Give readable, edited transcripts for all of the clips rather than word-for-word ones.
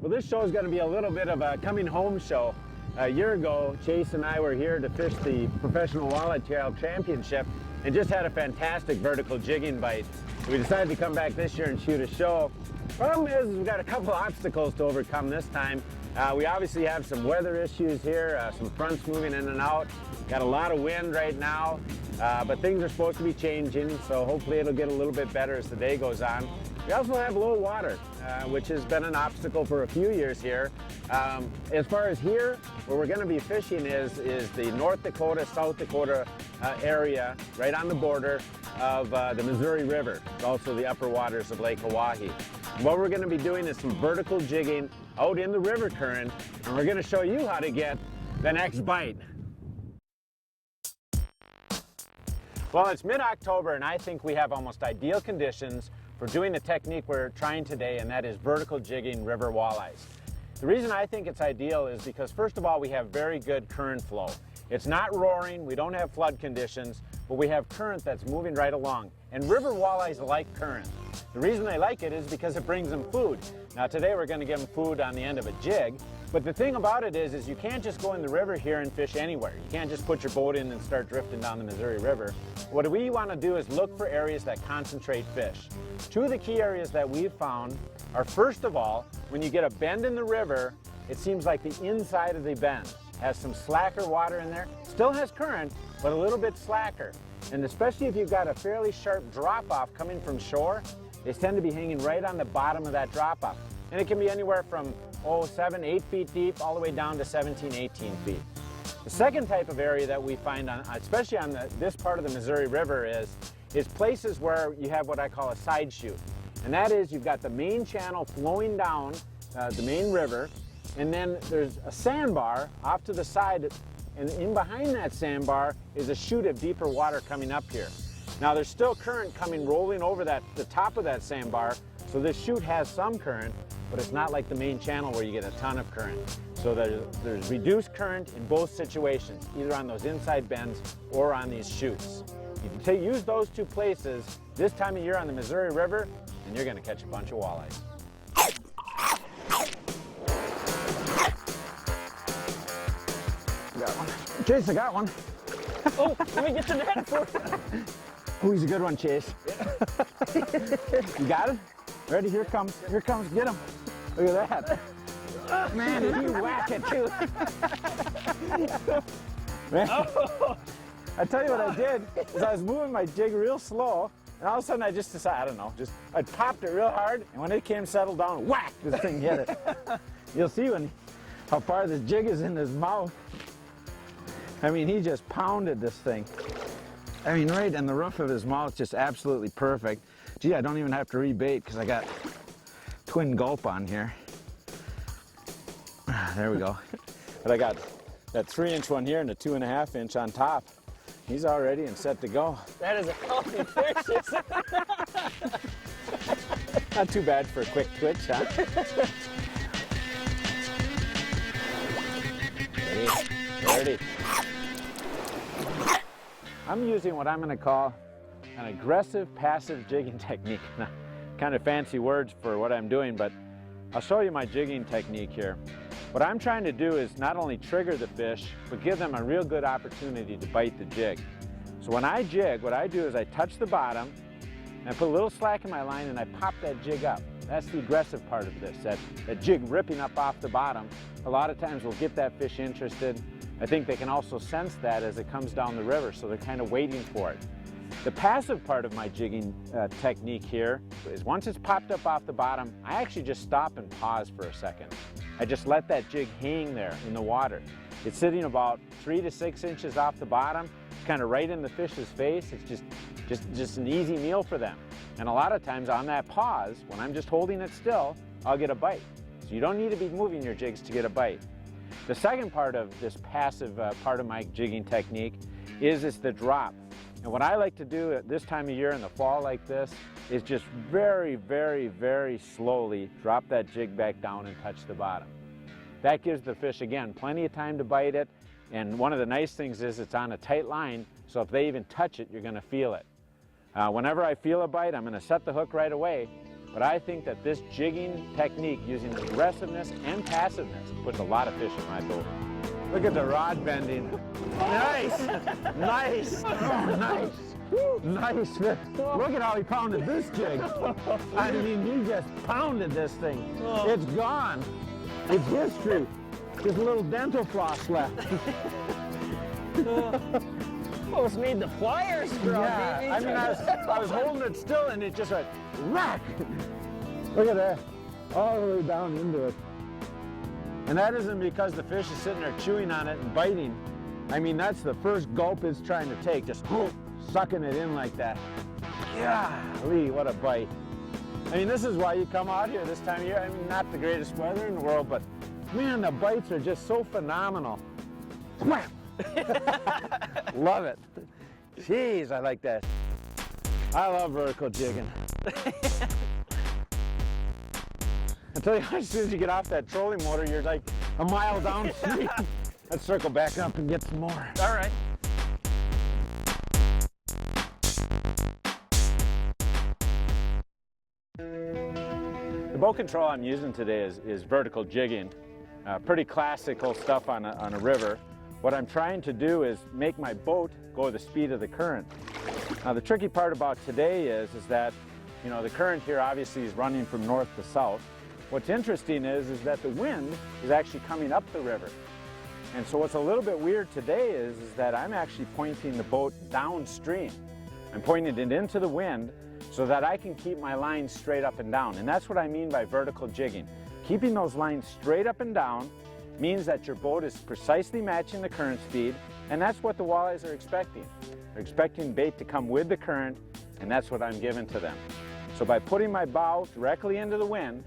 Well, this show is going to be a little bit of a coming home show. A year ago, Chase and I were here to fish the Professional Walleye Trail Championship and just had a fantastic vertical jigging bite. We decided to come back this year and shoot a show. Problem is we've got a couple obstacles to overcome this time. We obviously have some weather issues here, some fronts moving in and out. Got a lot of wind right now, but things are supposed to be changing, so hopefully it'll get a little bit better as the day goes on. We also have low water, which has been an obstacle for a few years here. As far as here, where we're going to be fishing is the North Dakota, South Dakota area, right on the border of the Missouri River. It's also the upper waters of Lake Oahe. What we're going to be doing is some vertical jigging out in the river current, and we're going to show you how to get the next bite. Well, it's mid-October, and I think we have almost ideal conditions for doing the technique we're trying today, and that is vertical jigging river walleyes. The reason I think it's ideal is because, first of all, we have very good current flow. It's not roaring, we don't have flood conditions, but we have current that's moving right along. And river walleyes like current. The reason they like it is because it brings them food. Now today we're going to give them food on the end of a jig, but the thing about it is you can't just go in the river here and fish anywhere. You can't just put your boat in and start drifting down the Missouri River. What we want to do is look for areas that concentrate fish. Two of the key areas that we've found are, first of all, when you get a bend in the river, it seems like the inside of the bend has some slacker water in there. Still has current, but a little bit slacker. And especially if you've got a fairly sharp drop-off coming from shore, they tend to be hanging right on the bottom of that drop-off. And it can be anywhere from 7, 8 feet deep all the way down to 17, 18 feet. The second type of area that we find, especially on this part of the Missouri River, is places where you have what I call a side chute. And that is, you've got the main channel flowing down the main river, and then there's a sandbar off to the side, and in behind that sandbar is a chute of deeper water coming up here. Now there's still current coming rolling over the top of that sandbar, so this chute has some current, but it's not like the main channel where you get a ton of current. So there's reduced current in both situations, either on those inside bends or on these chutes. You can use those two places this time of year on the Missouri River, and you're going to catch a bunch of walleyes. Got one. Chase, I got one. Oh, let me get the net for you. Oh, he's a good one, Chase. You got it? Ready? Here comes. Here comes. Get him. Look at that. Man, did you whack it too? Man. Oh. I tell you what I did is I was moving my jig real slow, and all of a sudden I just decided, I don't know, I popped it real hard, and when it came settled down, whack, this thing hit it. You'll see how far this jig is in his mouth. I mean, he just pounded this thing. I mean, right in the roof of his mouth, just absolutely perfect. Gee, I don't even have to rebait because I got twin gulp on here. There we go. But I got that 3-inch one here and a 2.5-inch on top. He's all ready and set to go. That is a healthy fish. Not too bad for a quick twitch, huh? Ready. I'm using what I'm going to call an aggressive passive jigging technique. Kind of fancy words for what I'm doing, but I'll show you my jigging technique here. What I'm trying to do is not only trigger the fish, but give them a real good opportunity to bite the jig. So when I jig, what I do is I touch the bottom, and I put a little slack in my line, and I pop that jig up. That's the aggressive part of this, that jig ripping up off the bottom. A lot of times we'll get that fish interested. I think they can also sense that as it comes down the river, so they're kind of waiting for it. The passive part of my jigging technique here is once it's popped up off the bottom, I actually just stop and pause for a second. I just let that jig hang there in the water. It's sitting about 3 to 6 inches off the bottom. It's kind of right in the fish's face. It's just an easy meal for them. And a lot of times on that pause, when I'm just holding it still, I'll get a bite. So you don't need to be moving your jigs to get a bite. The second part of this passive part of my jigging technique is the drop. And what I like to do at this time of year in the fall like this is just very, very, very slowly drop that jig back down and touch the bottom. That gives the fish, again, plenty of time to bite it. And one of the nice things is it's on a tight line, so if they even touch it, you're going to feel it. Whenever I feel a bite, I'm going to set the hook right away, But I think that this jigging technique using aggressiveness and passiveness puts a lot of fish in my boat. Look at the rod bending. Nice, nice, oh, nice. Nice fish. Look at how he pounded this jig. I mean, he just pounded this thing. It's gone. It's history. Just a little dental floss left. Almost made the pliers drop. Yeah, I mean, I was holding it still and it just went whack. Look at that, all the way down into it. And that isn't because the fish is sitting there chewing on it and biting. I mean, that's the first gulp it's trying to take, just sucking it in like that. Golly, what a bite. I mean, this is why you come out here this time of year. I mean, not the greatest weather in the world, but man, the bites are just so phenomenal. Love it. Jeez, I like that. I love vertical jigging. I tell you, as soon as you get off that trolling motor, you're like a mile downstream. Let's circle back up and get some more. All right. The boat control I'm using today is vertical jigging. Pretty classical stuff on a river. What I'm trying to do is make my boat go the speed of the current. Now the tricky part about today is that, you know, the current here obviously is running from north to south. What's interesting is that the wind is actually coming up the river. And so what's a little bit weird today is that I'm actually pointing the boat downstream. I'm pointing it into the wind so that I can keep my lines straight up and down. And that's what I mean by vertical jigging. Keeping those lines straight up and down means that your boat is precisely matching the current speed, and that's what the walleyes are expecting. They're expecting bait to come with the current, and that's what I'm giving to them. So by putting my bow directly into the wind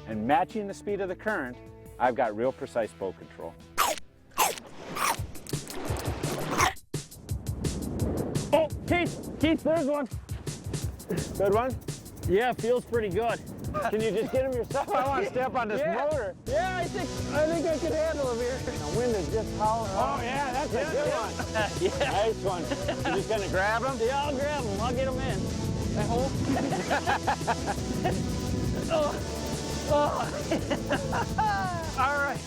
and matching the speed of the current, I've got real precise boat control. Oh, Keith, there's one. Good one? Yeah, feels pretty good. Can you just get him yourself? I want to step on this motor. Yeah, I think I can handle him here. The wind is just howling. Oh yeah, that's a good one. Yeah. Nice one. You just gonna grab him? Yeah, I'll grab him. I'll get him in. That hole? All right.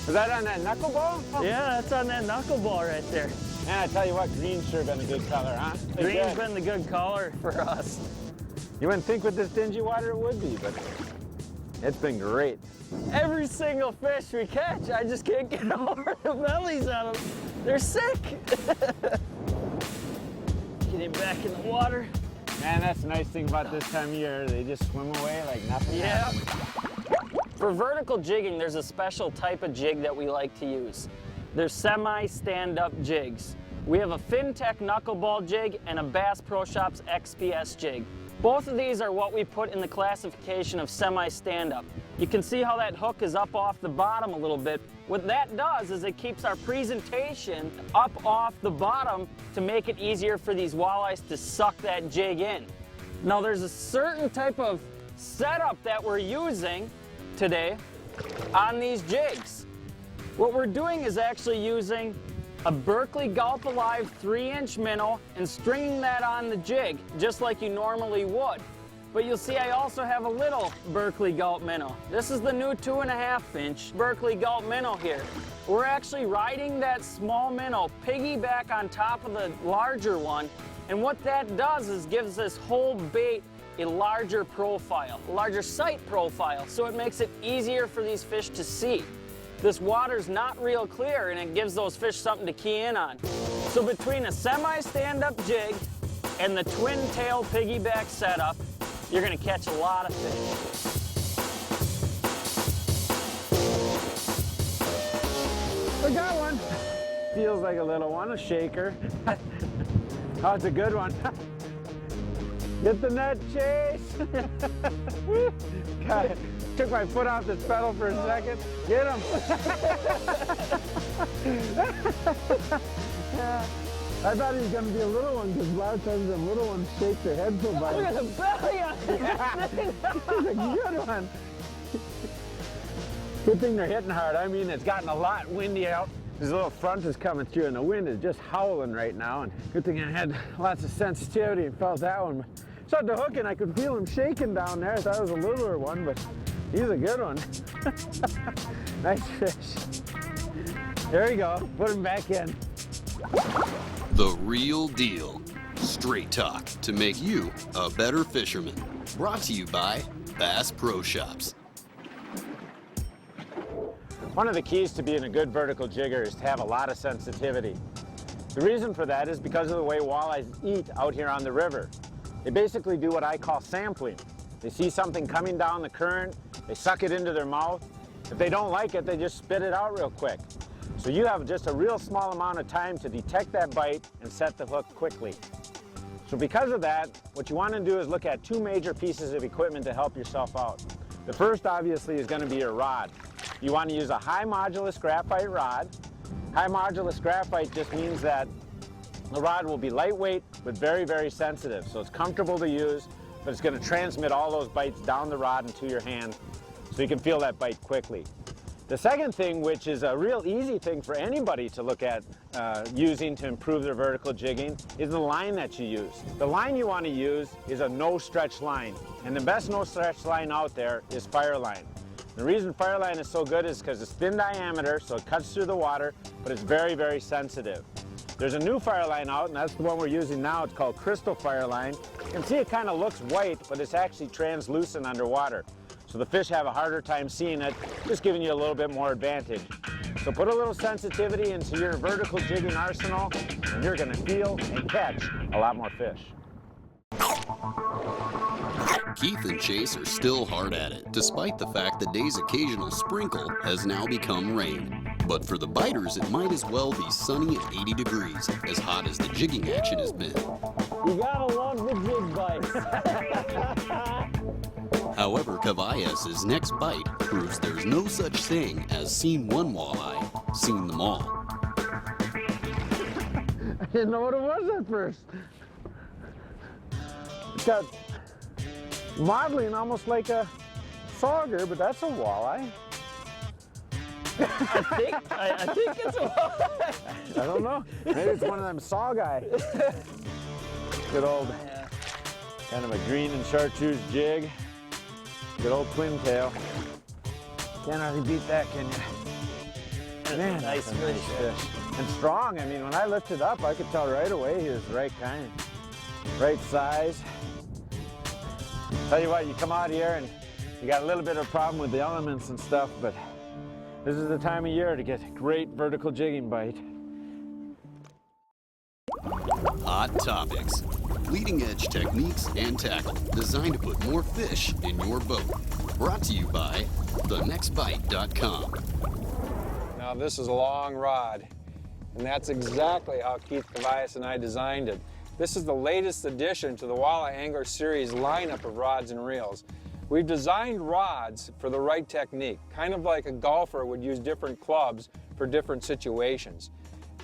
Was that on that knuckleball? Oh. Yeah, that's on that knuckleball right there. Man, I tell you what, green's sure been a good color, huh? Green's been the good color for us. You wouldn't think with this dingy water it would be, but it's been great. Every single fish we catch, I just can't get over the bellies on them. They're sick. Get him back in the water. Man, that's the nice thing about this time of year. They just swim away like nothing happened. For vertical jigging, there's a special type of jig that we like to use. They're semi-stand-up jigs. We have a FinTech knuckleball jig and a Bass Pro Shops XPS jig. Both of these are what we put in the classification of semi-stand-up. You can see how that hook is up off the bottom a little bit. What that does is it keeps our presentation up off the bottom to make it easier for these walleyes to suck that jig in. Now there's a certain type of setup that we're using today on these jigs. What we're doing is actually using a Berkley Gulp Alive 3-inch minnow and stringing that on the jig, just like you normally would. But you'll see I also have a little Berkley Gulp minnow. This is the new 2.5-inch Berkley Gulp minnow here. We're actually riding that small minnow piggyback on top of the larger one, and what that does is gives this whole bait a larger profile, a larger sight profile, so it makes it easier for these fish to see. This water's not real clear and it gives those fish something to key in on. So between a semi-stand-up jig and the twin tail piggyback setup, you're gonna catch a lot of fish. I got one. Feels like a little one, a shaker. Oh, it's a good one. Get the net, Chase. God, took my foot off this pedal for a second. Get him. Yeah. I thought he was going to be a little one because a lot of times the little ones shake their head so bad. Look at the belly on it. It's a good one. Good thing they're hitting hard. I mean, it's gotten a lot windy out. This little front is coming through and the wind is just howling right now. And good thing I had lots of sensitivity and felt that one. Set the hook and I could feel him shaking down there. I thought it was a littler one, but he's a good one. Nice fish. There you go, put him back in. The real deal. Straight talk to make you a better fisherman. Brought to you by Bass Pro Shops. One of the keys to being a good vertical jigger is to have a lot of sensitivity. The reason for that is because of the way walleyes eat out here on the river. They basically do what I call sampling. They see something coming down the current, they suck it into their mouth. If they don't like it, they just spit it out real quick. So you have just a real small amount of time to detect that bite and set the hook quickly. So because of that, what you want to do is look at two major pieces of equipment to help yourself out. The first obviously is going to be your rod. You want to use a high modulus graphite rod. High modulus graphite just means that the rod will be lightweight but very, very sensitive. So it's comfortable to use, but it's going to transmit all those bites down the rod into your hand so you can feel that bite quickly. The second thing, which is a real easy thing for anybody to look at using to improve their vertical jigging, is the line that you use. The line you want to use is a no-stretch line, and the best no-stretch line out there is Fireline. The reason Fireline is so good is because it's thin diameter, so it cuts through the water, but it's very, very sensitive. There's a new Fireline out, and that's the one we're using now. It's called Crystal Fireline. You can see it kind of looks white, but it's actually translucent underwater. So the fish have a harder time seeing it, just giving you a little bit more advantage. So put a little sensitivity into your vertical jigging arsenal, and you're gonna feel and catch a lot more fish. Keith and Chase are still hard at it, despite the fact the day's occasional sprinkle has now become rain. But for the biters, it might as well be sunny at 80 degrees, as hot as the jigging action has been. You gotta love the jig bites. However, Kavajecz's next bite proves there's no such thing as seen one walleye, seen them all. I didn't know what it was at first. It's got modeling almost like a sauger, but that's a walleye. I think it's a walleye. I don't know. Maybe it's one of them saw guys. Good old, kind of a green and chartreuse jig. Good old twin tail. Can't hardly beat that, can you? Man, nice that's a nice fish. And strong. I mean, when I lifted up, I could tell right away he was the right kind, right size. Tell you what, you come out here and you got a little bit of a problem with the elements and stuff, but this is the time of year to get a great vertical jigging bite. Hot topics. Leading edge techniques and tackle designed to put more fish in your boat. Brought to you by thenextbite.com. Now this is a long rod, and that's exactly how Keith Kavajecz and I designed it. This is the latest addition to the Walleye Angler Series lineup of rods and reels. We've designed rods for the right technique, kind of like a golfer would use different clubs for different situations.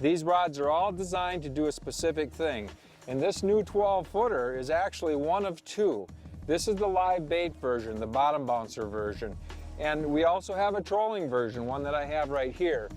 These rods are all designed to do a specific thing, and this new 12-footer is actually one of two. This is the live bait version, the bottom bouncer version, and we also have a trolling version, one that I have right here.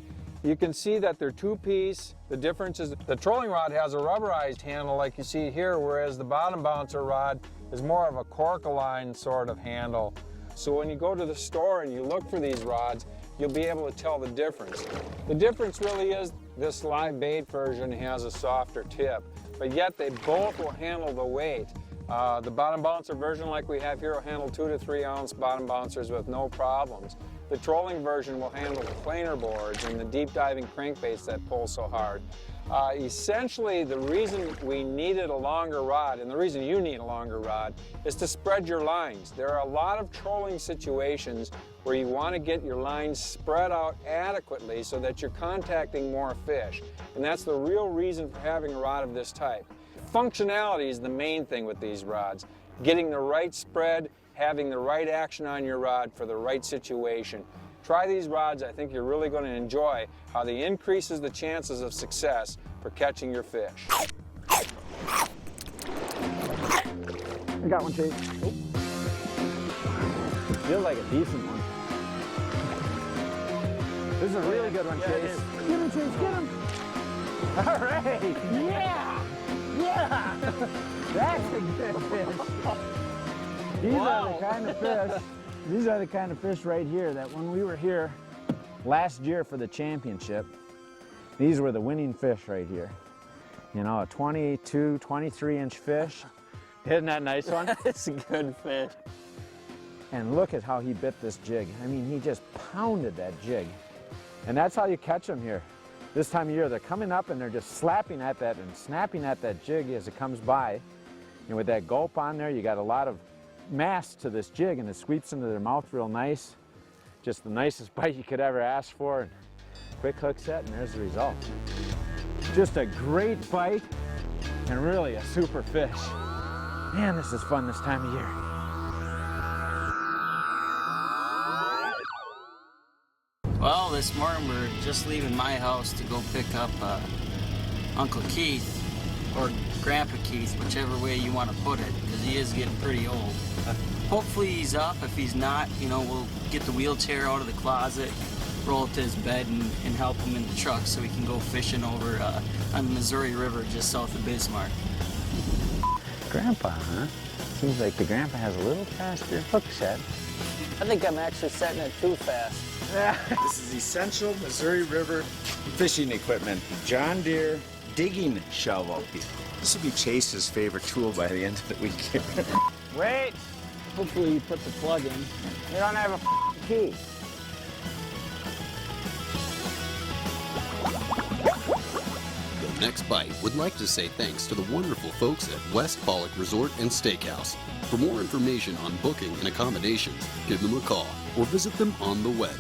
You can see that they're two-piece. The difference is the trolling rod has a rubberized handle like you see here, whereas the bottom bouncer rod is more of a cork-a-line sort of handle. So when you go to the store and you look for these rods, you'll be able to tell the difference. The difference really is this live bait version has a softer tip, but yet they both will handle the weight. The bottom bouncer version like we have here will handle 2 to 3 ounce bottom bouncers with no problems. The trolling version will handle the planer boards and the deep diving crankbaits that pull so hard. Essentially, the reason we needed a longer rod, and the reason you need a longer rod, is to spread your lines. There are a lot of trolling situations where you want to get your lines spread out adequately so that you're contacting more fish. And that's the real reason for having a rod of this type. Functionality is the main thing with these rods. Getting the right spread, having the right action on your rod for the right situation. Try these rods. I think you're really going to enjoy how they increases the chances of success for catching your fish. I got one, Chase. Oh. Feels like a decent one. This is a really good one, Chase. Get him, Chase, get him. All right. Yeah! Yeah! That's a good fish. These are the kind of fish. These are the kind of fish right here that when we were here last year for the championship, these were the winning fish right here. You know, a 22, 23-inch fish. Isn't that a nice one? It's a good fish. And look at how he bit this jig. I mean, he just pounded that jig. And that's how you catch them here. This time of year, they're coming up and they're just slapping at that and snapping at that jig as it comes by. And with that gulp on there, you got a lot of mass to this jig and it sweeps into their mouth real nice. Just the nicest bite you could ever ask for. And quick hook set, and there's the result. Just a great bite and really a super fish. Man, this is fun this time of year. Well, this morning we're just leaving my house to go pick up Uncle Keith, or Grandpa Keith, whichever way you want to put it, because he is getting pretty old. Hopefully he's up. If he's not, you know, we'll get the wheelchair out of the closet, roll it to his bed, and help him in the truck so he can go fishing over on the Missouri River just south of Bismarck. Grandpa, huh? Seems like the grandpa has a little faster hook set. I think I'm actually setting it too fast. This is essential Missouri River fishing equipment. The John Deere digging shovel. This will be Chase's favorite tool by the end of the week. Wait! Hopefully you put the plug in. You don't have a key. Next Bite would like to say thanks to the wonderful folks at West Pollock Resort and Steakhouse. For more information on booking and accommodations, give them a call or visit them on the web